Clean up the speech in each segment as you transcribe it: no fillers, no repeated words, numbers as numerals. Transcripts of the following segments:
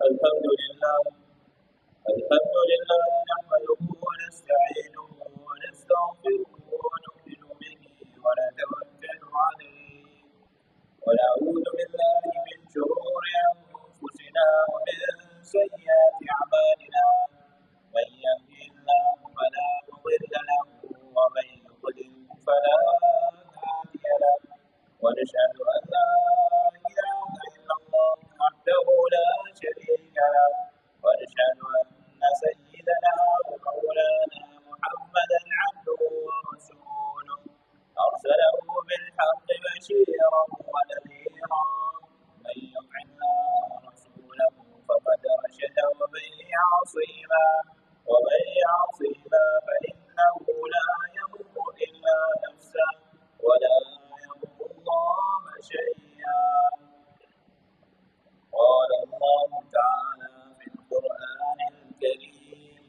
الحمد لله نحمده ونستعينه ونستغفره ونؤمن به ونتوكل عليه ونعوذ بالله من شرور أنفسنا ومن سيئات أعمالنا من يهده الله فلا مضل له ومن يضلل فلا هادي له ونشهد أن لا إله إلا الله وحده لا شريك له ونشهد أن سيدنا ومولانا محمدا عبده ورسوله أرسله بالحق بشيرا ونذيرا من يطع الله ورسوله فقد رشد ومن يعصيما فإنه لا يضر إلا نفسه ولا يضر الله شيئا. قال الله تعالى في القرآن الكريم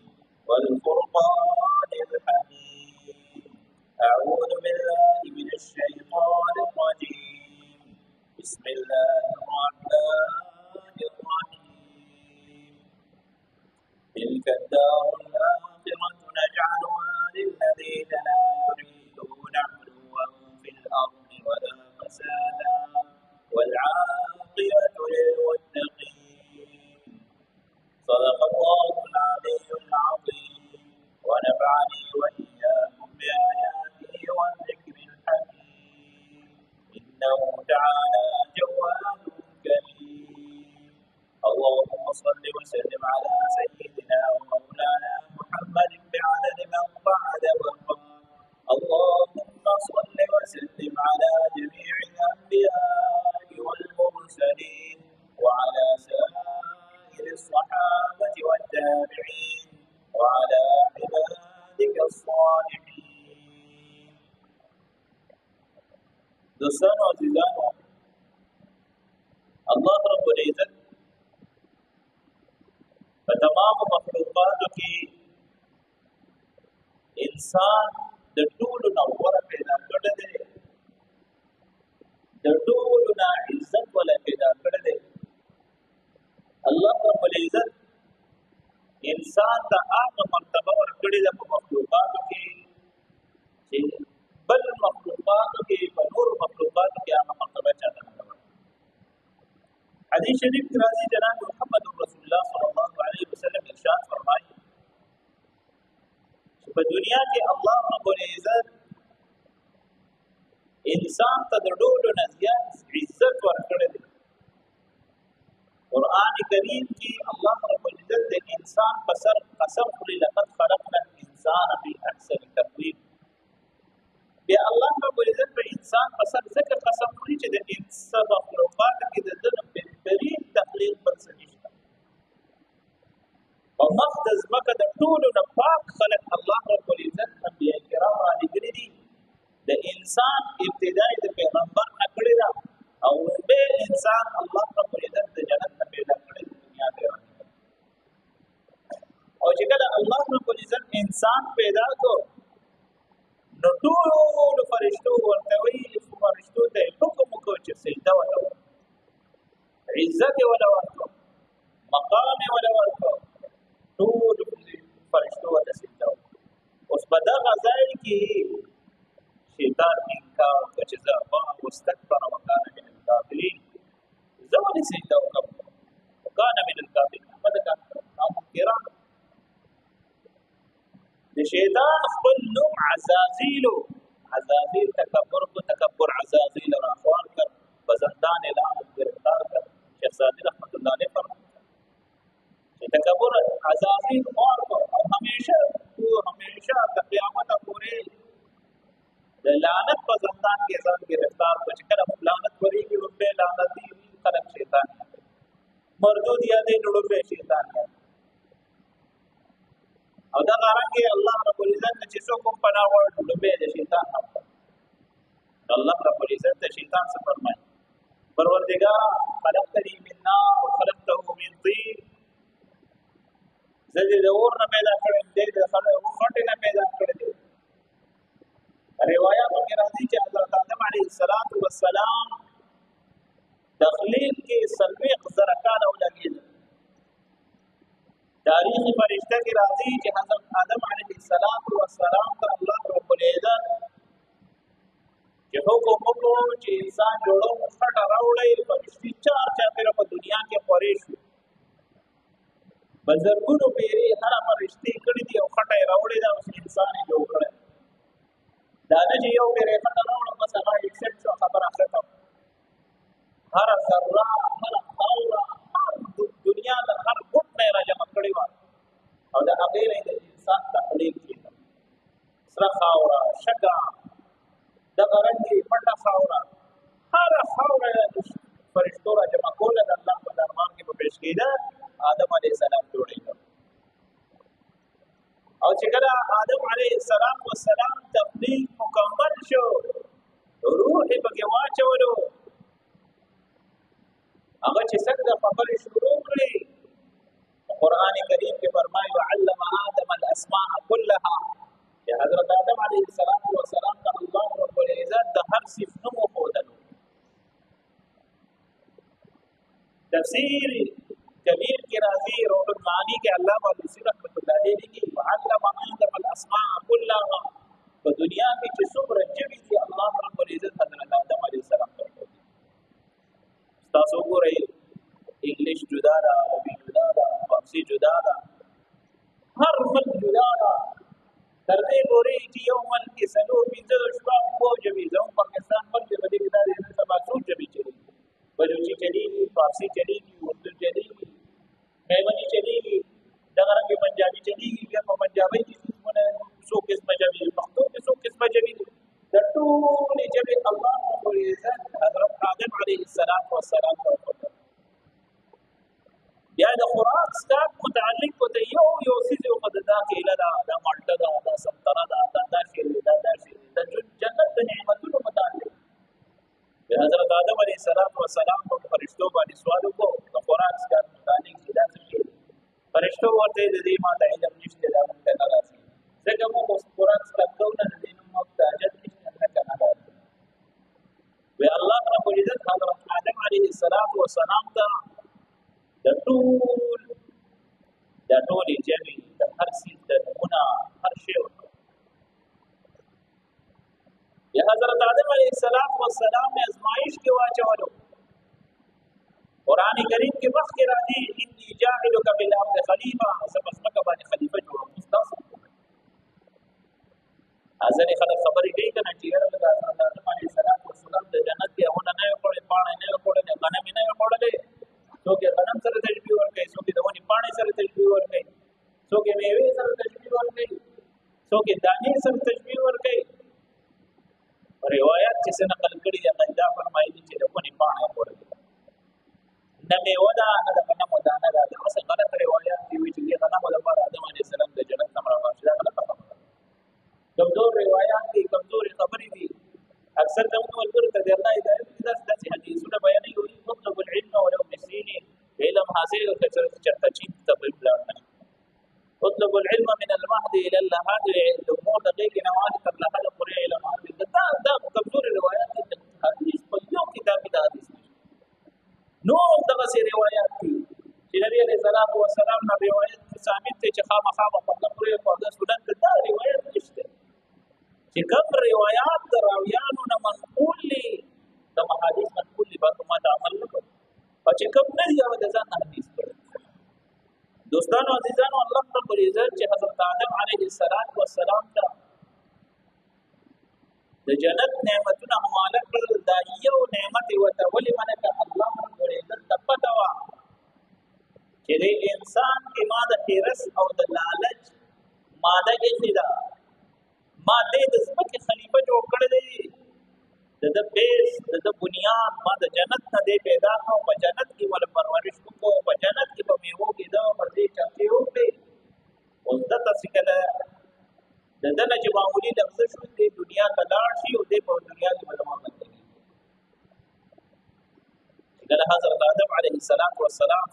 والفرقان الحميد: أعوذ بالله من الشيطان الرجيم. بسم الله الرحمن الرحيم. تلك الدار الآخرة نجعلها للذين لا يريدون علوا في الأرض ولا فسادا والعاقبة للمتقين. صدق الله العلي العظيم ونفعني وإياكم بآياته والذكر الحكيم. إنه تعالى جواد كريم. اللهم صل وسلم على سيدنا ومولانا محمد بعدد من بعد وقال. اللهم صل وسلم على جميع الأنبياء والمرسلين وعلى سائر الصحابة والتابعين وعلى عبادك الصالحين. دوستانو عزیزانو، الله رب العزت په تمام مخلوقاتو کې انسان د ټولو نه غوره پیدا کړی دی، د ټولو نه عزت ولا پیدا کړی دی. الله رب العزت انسان ته هغه مرتبه ورکړې ده په مخلوقاتو کې چې بل مخلوقاتو کې په نور مخلوقاتو کې هغه مرتبه چاته نه ورکړي. حدیث شریف کې راځي جناب محمد رسول الله صلی الله علیه وسلم ارشاد فرمایي چې په دنیا کې الله رب العزت انسان ته د ډولو نه زیات عزت ورکړی دی. قرآن کریم کې الله رب العزت د انسان په سر قسم خوري: لقد خلقنا الانسان فی احسن تقویم. بیا الله رب العزت په انسان په سر ځکه قسم خوري چې د انسان مخلوقات کې د ده بهترین تخلیق بل څه نشته. په مخ د ځمکه د ټولو نه پاک خلق الله رب العزت انبیاء کرام را لېږلي دي. د انسان ابتدای د پیغمبر نه کړې ده او به انسان الله رب العزت د جنت نه پیدا کړی دنیا ته راغلی. او چې کله الله رب العزت انسان پیدا کړ نو ټول فرشتو ورته وایي، فرشتو ته حکم وکړ چې سجده وکړي، عزت یې ولا ورکړ، مقام یې ولا ورکړ، ټول فرشتو ورته سجده وکړي. اوس په دغه ځای کې شیطان انکار وکړ چې زه ابا واستکبر وکان من الکافرین. زه ولې سجده وکړم؟ وکان من الکافرین منکران. د شیطان خپل نوم عزازیلو، عزازیل تکبر کو، تکبر عزازیل را خوار کر، په زندان لعنت گرفتار کر. شیخ سعدی رحمت الله علیه فرمایي چې تکبر عزازیل خوار کو او همیشه د قیامت پورې د لعنت په زندان کې ځان گرفتار کو. چې کله لعنت ورېږي لومبې لعنتي خلق شیطان مردود یادې لومبې شیطان او دا غرانګي الله رب العزت چې څوک هم پناه وړ لومبې د شیطان هم. الله رب العزت د شیطان څخه فرمایي: پروردگار خلقتني من نار وخلقته من طين. زه دې د اور نه پیدا کړم، دې د خټې نه پیدا کړم. روایاتو کې راځي چې حضرت آدم علیه السلام تخلیق کې 40,000 کاله ولګېدل. تاریخی فرشتہ کی راضی چې حضرت آدم علیه السلام ته الله رب العزت چې حکم وکړو چې انسان جوړو خټه راوړی فرشتي چار چاپېره په دنیا کې خورې شو بزرګونو پیرې هره فرشتي کړي دي او خټه یې راوړې ده اوس انسان یې جوړ کړی دا نه چې یو پیرې خټه راوړه بس هغه ایکسپټ شو خبره ختم هر ذره هر خاوره دنیا د هر ګوټ نه را جمع کړې وه او د هغې نه د انسان تخلیق کېده سره خاوره شګه دغه رنګې پټه خاوره هره خاوره فرشتو را جمع کوله د الله په دربار کې به پیش کېده آدم علیه السلام جوړېده او چې کله آدم علیه السلام تخلیق مکمل شو روح یې پکې واچولو هغه چې څنګه خبرې شروع کړې قرآن کریم کې فرمایي وعلم آدم الاسماء كلها چې حضرت آدم علیه السلام ته الله رب العزت د هر صف نوم وښودلو تفسیر کبیر کې راځي روح المعانی کې علامه علوسی رحمۃ اللہ علیہ لیکي وعلم آدم الاسماء كلها په دنیا کې چې څومره ژبې دي الله رب العزت حضرت آدم علیه السلام ته وښودي تاسو ګورئ انګلیش جدا ده عربي جدا ده فارسي جدا ده هر ملک جدا ده تر دې پورې چې یو ملک کې څلور پنځه شپږ اووه ژبې زموږ پاکستان ملک کې په دې کې دا نن سبا څو ژبې چلېږي بلوچي چلېږي فارسي چلېږي اردو چلېږي میمني چلېږي دغه رنګې پنجابي چلېږي بیا په پنجابۍ کې څو قسمه ژبې دي پښتو کې څو قسمه ژبې دي د ټولې ژبې الله رب العزت حضرت آدم علیه السلام ته وښودل بیا د خوراک سکاک متعلق ورته یو څیز یې وښوده دا کیله ده دا مالټه ده دا سنتره ده دا شی دی دا شی دی د جنت د نعمتونو متعلق د حضرت آدم علیه السلام په فرشتو باندې سوال وکړو د خوراک سکاک متعلق چې دا څه شی دی فرشتو ورته د دې ما ته علم نشته دا موږ ته نه راځي ځکه موږ اوس خوراک سکاک کوو نه د دې نوم موږ ته حاجت نشته ځکه نه راځي وی الله رب العزت حضرت آدم علیه السلام ته د ټولې ژبې د هر څیز د نمونه هر شی ورکړو یا حضرت آدم علیه السلام ازمایش کې واچولو قرآن کریم کې مخکې راځي انی جاعلک فی الارض خلیفه زه په ځمکه باندې خلیفه جوړوم ستاسو ځینې خلک خبرې کوي که نه چې یاره د حضرت آدم علیه السلام د جنت یې نه وې خوړې پاڼې نه وې خوړلې غنم یې نه وې خوړلې څوک یې غنم سره تشبیه ورکوي څوک یې د ونې پاڼې سره تشبیه ورکوي څوک یې میوې سره تشبیه ورکوي څوک یې دانې سره تشبیه ورکوي روایت چې څه نقل کړي دي هغه دا فرمایي چې د ونې پاڼې خوړلې نه میوه ده نه د غنمو دانه ده داسې غلط روایات دي چې د غنمو لپاره آدم علیه السلام د جنت نه مړه دا غلطه خبره ده کمزور روایات دي کمزورې خبرې دي اکثر زموږ ملګرو ته د الله هدایت دي داسې حدیثونه بیانوي اطلب العلم ولو بسنین علم حاصل کړه چېرته چین ته ولاړ نه اطلب العلم من المهد الى اللحد د مور د غېږې نه واخلې تر لحد پورې علم حاصل دا کمزورې روایات دي حدیث په یو کتاب کې دا حدیث نور دغسې روایات دي چې نبي علیه الصلاة والسلام نه روایت ثابت دی چې خامخا به په پورې پرده سنت دا روایت نشته چې کوم روایات د راویانو نه منقول دي د محادث منقول دي باندې ما عمل وکړو او چې کوم نه دي هغه د ځان حدیث کړي دوستانو عزیزانو الله رب العزت چې حضرت آدم علیه السلام ته د جنت نعمتونه حواله کړل دا یو نعمت ورته ولې منکه الله رب العزت ته پته وه چې د انسان کې ما د حرص او د لالچ ماده ایښې ده ما دې د ځمکې خلیفه جوړ کړی دی د ده بیس د ده بنیاد ما د جنت نه دی پیدا کړو په جنت کې ول پرورش وکړو په جنت کې په میوو کې ده پر دې چاپې وکړې اوس دته چې کله د ده نه چې معمولي لغزش دې دنیا ته لاړ شي او دې په دنیا کې به دمه بندوي چې کله حضرت آدم علیه السلام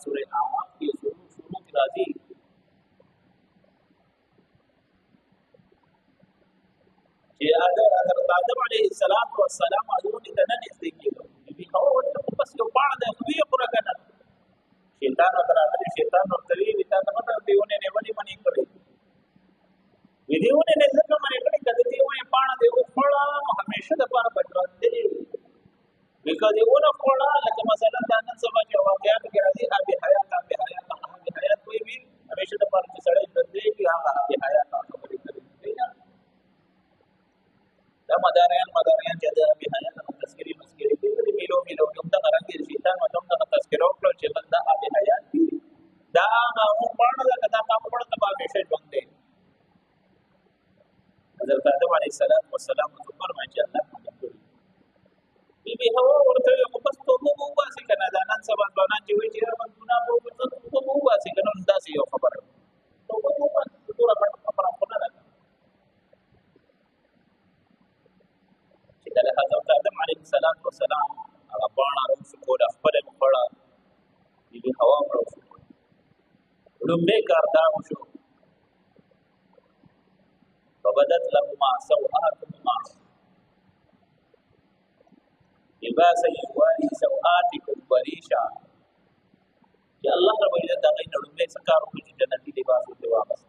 سورې اعراف کې شروع کې راځي چې حضرت آدم علیه السلام حضرت ته نه نږدې کېدو بي هغه ورته بس یو پاڼه ده خو یې پوره که نه شیطان ورته راغلی شیطان ورته ویلي تا ته پته ورته ونې باندې ځوانان چې وایي چې من ګناه وکړو ته مو واسي کنه دا سي یو خبره نو کومه ټول خبره خبره ده چې د حضرت آدم علیه السلام هغه باڼه راوښو کوله خپل مخړه دې هوا راوښو لومبه کار دا وشو فبدت لهما سوآتهما لباسا يواري سوآتكم وريشا چې الله رب العزت دا غي لومبه سکار وکړي چې جنتي لباس ته واپس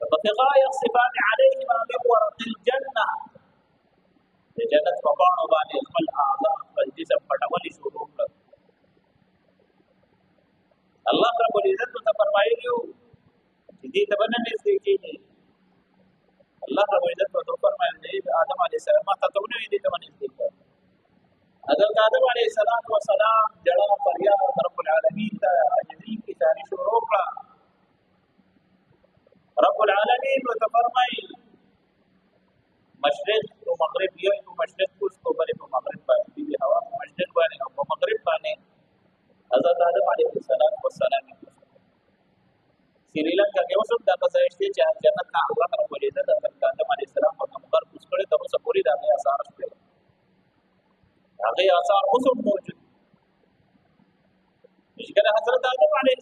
فبتغى يخصفان عليهما من ورق الجنه جنت په باڼو باندې خپل اعضاء خپل جسم پټولي شروع کړ الله رب العزت ته فرمایلیو چې دې ته باندې نږدې کېږي الله رب العزت ته فرمایلی دی آدم علیه السلام ته ته ونه دې ته باندې نږدې کړ حضرت آدم علیه السلام جړه فریاد رب العالمین ته عجزي کې تاریخ شروع کړ رب العالمین ته فرمایي مشرق و مغرب یو په مشرق کو اسکو بلې په مغرب باندې دی هوا په مشرق باندې او په مغرب باندې حضرت آدم علیه السلام سریلانکا کې اوس دا ځای چې جنت ته الله رب العزت حضرت آدم علیه السلام په مقر کوس کړي تر اوسه پوری دا غي آثار شته هغه آثار اوس موجود چې حضرت آدم علیه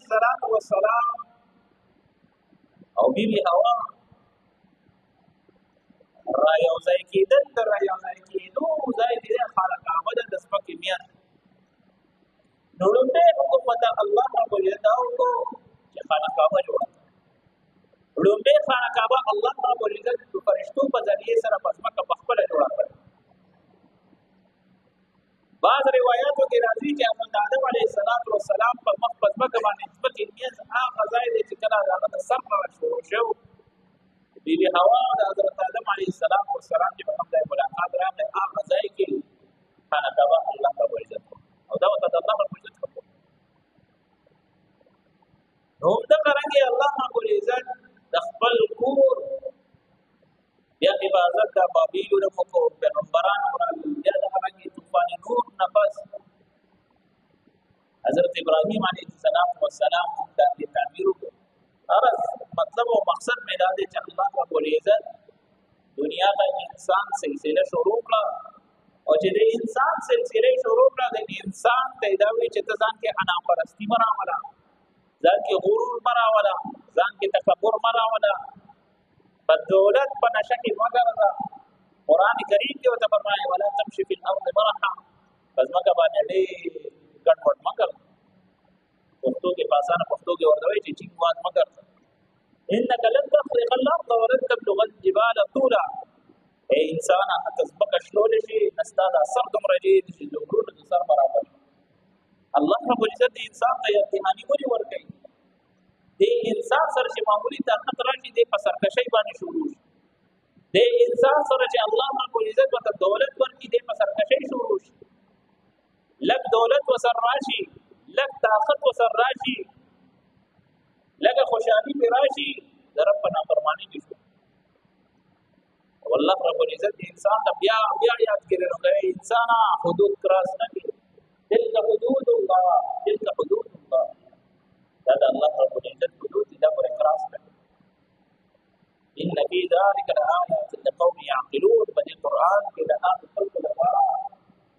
السلام او بیبي حوا را یو ځای کېدل تر را یو ځای کېدو ځای دې خالق عبادت د سپکې میان نو لومبه حکومت الله رب العزت او چې خانه کعبه جوړه لومبه خانه کعبه الله رب العزت د فرشتو په ذریعه سره پسمکه خپل جوړه کړه بعض روایتو کې راځي چې حضرت آدم علیه السلام په مخ پسمکه باندې سپکې میان هغه ځای دې چې کله هغه د سر نه شروع شو بیبي حوا د حضرت آدم علیه السلام چې په خپل ملاقات راغله هغه ځای کې خانه کعبه الله رب العزت او دا وته الله رب العزت نو دا څنګه الله رب العزت د خپل کور بیا عبادت د بابیل او مکو پیغمبران او بیا د هغه طوفان نور نفس حضرت ابراهیم علیه السلام د تعمیر ارز مطلب او مقصد مې دا دی چې الله رب العزت دنیا د انسان سلسله شروع کړه او چې د انسان سلسله شروع کړه د انسان ته دا وی چې ځان کې انا پرستی مراوله ځان کې غرور مراوله ځان کې تکبر مراوله په دولت په نشه کې مگر قرآن کریم کې وته فرمایي ولا تمشي في الارض مرحا پس مګه باندې دې ګډوډ مگر پښتو کې پاسانه پښتو کې ورته وایي چې واد مگر انك لن تخرق الارض ولن تبلغ الجبال طولا اے انسان تسبق شلول شي نستاد سر دومره دي چې زمرود د سر برابر الله رب العزت انسان ته امتحاني ولي ورکړي دې انسان سره چې معمولی طاقت راشي دې په سرکشي باندې شروع شي دې انسان سره چې الله رب العزت ته دولت ورکړي دې په سرکشي شروع شي لک دولت وسر راشي لک طاقت وسر راشي لکه خوشحالي په راشي د رب په نافرمانی کې شو والله رب العزت انسان ته بیا یاد کړي نو انسان حدود کراس نه کړي تلك حدود الله دا الله رب العزت حدود دا پر کراس نه ان في ذلك لآيات لقوم يعقلون په قرآن کې د هغه خلکو لپاره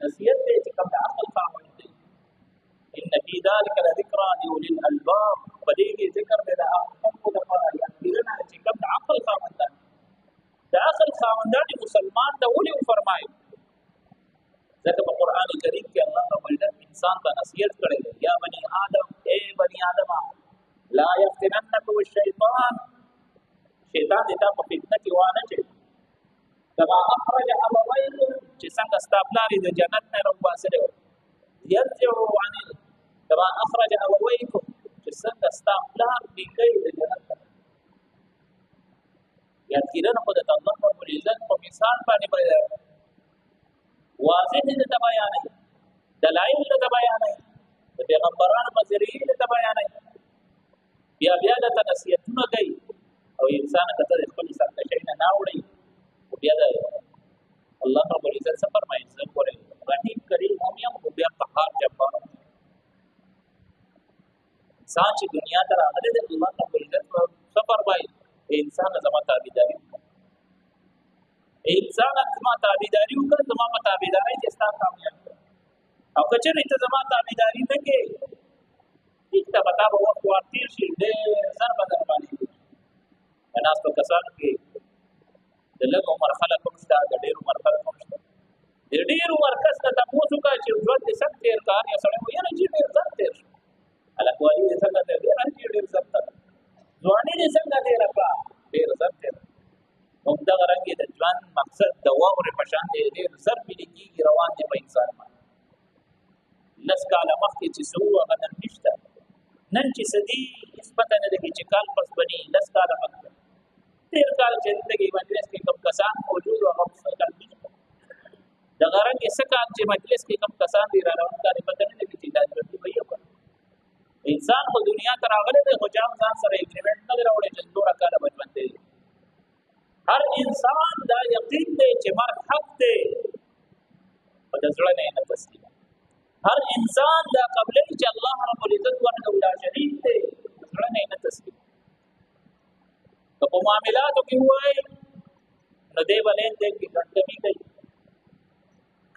نصیحت دی چې کوم عقل خاوند دي ان في ذلك لذكرى لأولي الألباب فدې ذکر دی د هغه خلکو لپاره یادونه چې کوم عقل خاوند دي د عقل خاوندان مسلمان ته ولي فرمایي ځکه په قرآن کریم کې الله رب العزت انسان ته نصیحت کړی دی یا بني آدم اے بني آدم لا يفتننكم الشیطان شیطان دې تا په فتنه کې وانه چي کما اخرج ابويكم چې څنګه ستاپلاري د جنت نه راوباسلو يرجعوا عن کما اخرج ابويكم چې څنګه ستاپلار دې کوي د جنت نه یا کېدنه خو د الله رب العزت په مثال باندې بیان واضح دې ته بیان نه دلایل ته بیان نه د پیغمبرانو په ذریعه ته بیان نه بیا د نصیحتونه کوي او انسان کته خپل سرکشي نه ناوړي او بیا د الله رب العزت څخه فرمایي څنګه رحیم کریم هم یم خو بیا قهار جبار انسان چې دنیا ته راغلی دی الله رب العزت څه فرمایي انسان زما تابعداري انسان زما تابعداري وکړه زما په تابعدارۍ کې ستا کامیاب او که چېرې ته زما تابعداري نه کوې هېڅ ته به تا به وخت ورتېر شي ډېر زر به در باندې په ناستو کسانو کې د لږ عمر خلک هم شته د ډېر عمر خلک هم شته د ډېر عمر کس ته تپوس وکړه چې ژوند دې سخت تېر کړه یو سړی وایي یاره چې ډېر زر تېر شو هلکوالي دې څنګه تېر ډېر چې ډېر زر تېر ځواني دې څنګه تېره کړه ډېر زر تېر همدغه رنګې د ژوند مقصد د واورې په شان دی ډېر زر پلي کېږي روان دی په انسان باندې لس کاله مخکې چې څه وو هغه نن نشته نن چې څه دي هېڅ پته نه لګي چې کال پس به نه لس کاله مخکې تېر کال چې زندګۍ مجلس کې کوم کسان موجود وو هغه اوس کال نشته دغه رنګې څه کال چې مجلس کې کوم کسان دي را روان کال پته نه لګي چې دا ژوندي به یو انسان خو دنیا ته راغلی دی خو جام ځان سره اګریمنټ نه دی راوړی چې دوره کاله به ژوند دی هر انسان دا یقین دی چې مرګ حق دی خو د زړه نه یې نه تسلیم هر انسان دا قبلوي چې الله رب العزت وحده لا شریک دی زړه نه یې نه تسلیم که په معاملاتو کې ووایي نو دی به لین دین کې ګڼکمي کوي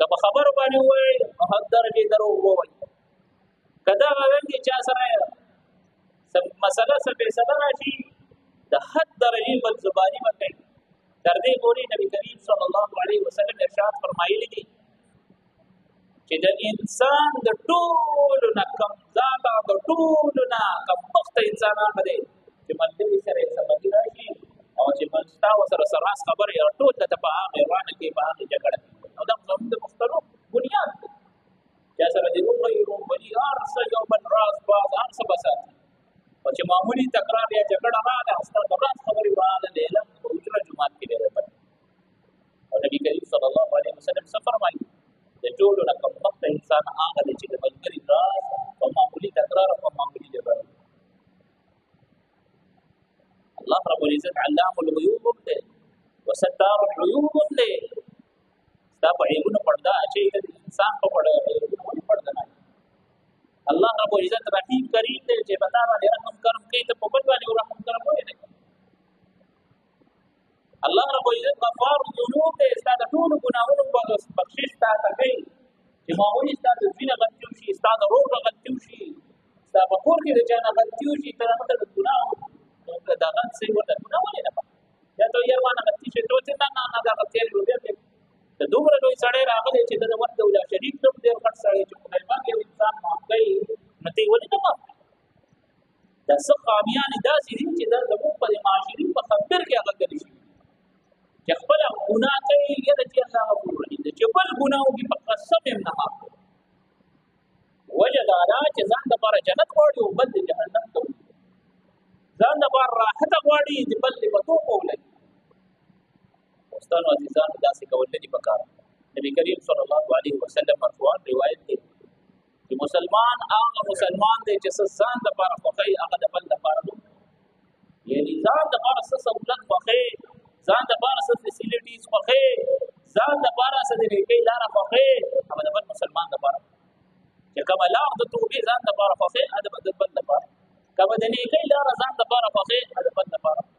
که په خبرو باندې ووایي نو حد درجې دروغ ووایي که دغه رنګې چا سره مسله څه فیصله راشي د حد درجې بدزباني به کوي تر دې پورې نبي کریم صلی الله علیه وسلم ارشاد فرمایلی دي چې د انسان د ټولو نه کمزاله د ټولو نه کمبخته انسانان به دی چې ملګري سره یې سمندي راشي او چې ستا ورسره سراس خبرې او ټول ته په هغې روانه کې په هغې جګړه او دا زموږ د پښتنو بنیاد دی چا سره د روغۍ روغبلي هر څه یو بل راز باز هر څه به ساتي او چې معمولي تکرار یا جګړه راغله ستا د راز خبرې به هغه د علم په حجره جومات کې دی او نبي کریم صلی الله علیه وسلم څه فرمایي د ټولو نه کمبخته انسان هغه دی چې د ملګري راز په معمولي تکرار او په معمولي جګړه الله رب العزت علام الغیوب هم دی وستار العیوب هم دی ستا په عیبونو پرده اچوي د انسان په عیبونو ولې پرده نه الله رب العزت رحیم کریم دی چې په تا باندې رحم کرم کوي ته په بل باندې رحم کرم ولې نه الله رب العزت غفار الذنوب دی ستا د ټولو ګناهونو بخشش تا ته کوي چې معمولي ستا د زوی نه غلطي وشي ستا د ورور نه غلطي وشي ستا په کور کې د چا نه غلطي وشي ته هغه ته د ګناه دا غلط صحیح ورته ګناه ولې نه یا ته یار مانه غلطي شي ته چې نه دا غلطي لري ته دومره لوی سړی راغلی چې د وحده لا شریک نوم ډېر غټ سړی چې خدای پاک یو انسان معاف کوي نو ته یې ولې نه معاف دا څه خامیانې داسې دي چې دا زموږ په معاشري په خبر کې هغه ګڼل شوي چې خپله ګناه کوي یا د چې الله غفور رحیم دی چې بل ګناه وکړي په قسم یې نه معاف کوي وجه دا ده چې ځان دپاره جنت غواړي او بل د جهنم ته وړي ځان دپاره راحته غواړي چې بل دې په توپ ولګي دوستانو عزیزانو داسې کول نه دي پکار نبی کریم صلی الله علیه وسلم مرفوعا روایت دی چې مسلمان هغه مسلمان دی چې ځان دپاره خوښوي هغه د بل دپاره نه یعنې ځان دپاره څه سهولت خوښوي ځان دپاره څه فیسیلیټیز خوښوي ځان دپاره څه د نیکۍ لاره خوښوي هغه د بل مسلمان دپاره چې کومه لار د توبې ځان دپاره خوښوي هغه د بل دپاره کومه د نیکۍ لاره ځان دپاره خوښوي هغه د بل دپاره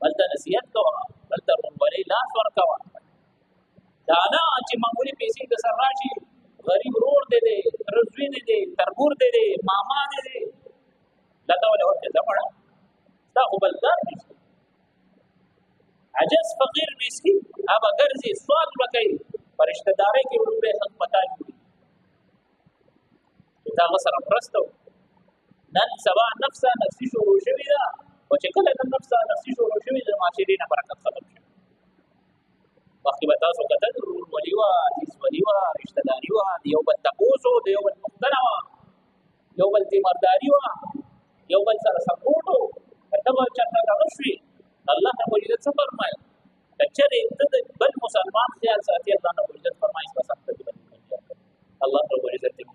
بل ته نصیحت کوه بل ته ورورولۍ لاس ورکوه دا نه چې معمولي پیسې د سر راشي غریب ورور دی دی رزوی دی دی تربور دی دی ماما دی دی دا ته ولې ورکړې ځه مړه ستا خو بل کار نشته عجز فقیر مسکین هغه ګرځي سوال به کوي په رشته دارۍ کې ورور حق پتا جوړي چې تا هغه سره مرسته نن سبا نفسه نفسي شروع شوې ده او چې کله د نفسه نفسي شروع شوې د معاشرې نه برکت ختم شي وختي به تاسو کتل ورورولي وه عزیزولي وه رشتهداري وه د یو بل تپوس و د یو بل پوښتنه وه یو بل تیمارداري وه یو بل سره سپورټ و که ته به چېرته دغه شوې الله رب العزت څه فرمایي که چېرې ته د بل مسلمان خیال ساتي الله رب العزت فرمایي ستا سخته دې الله رب العزت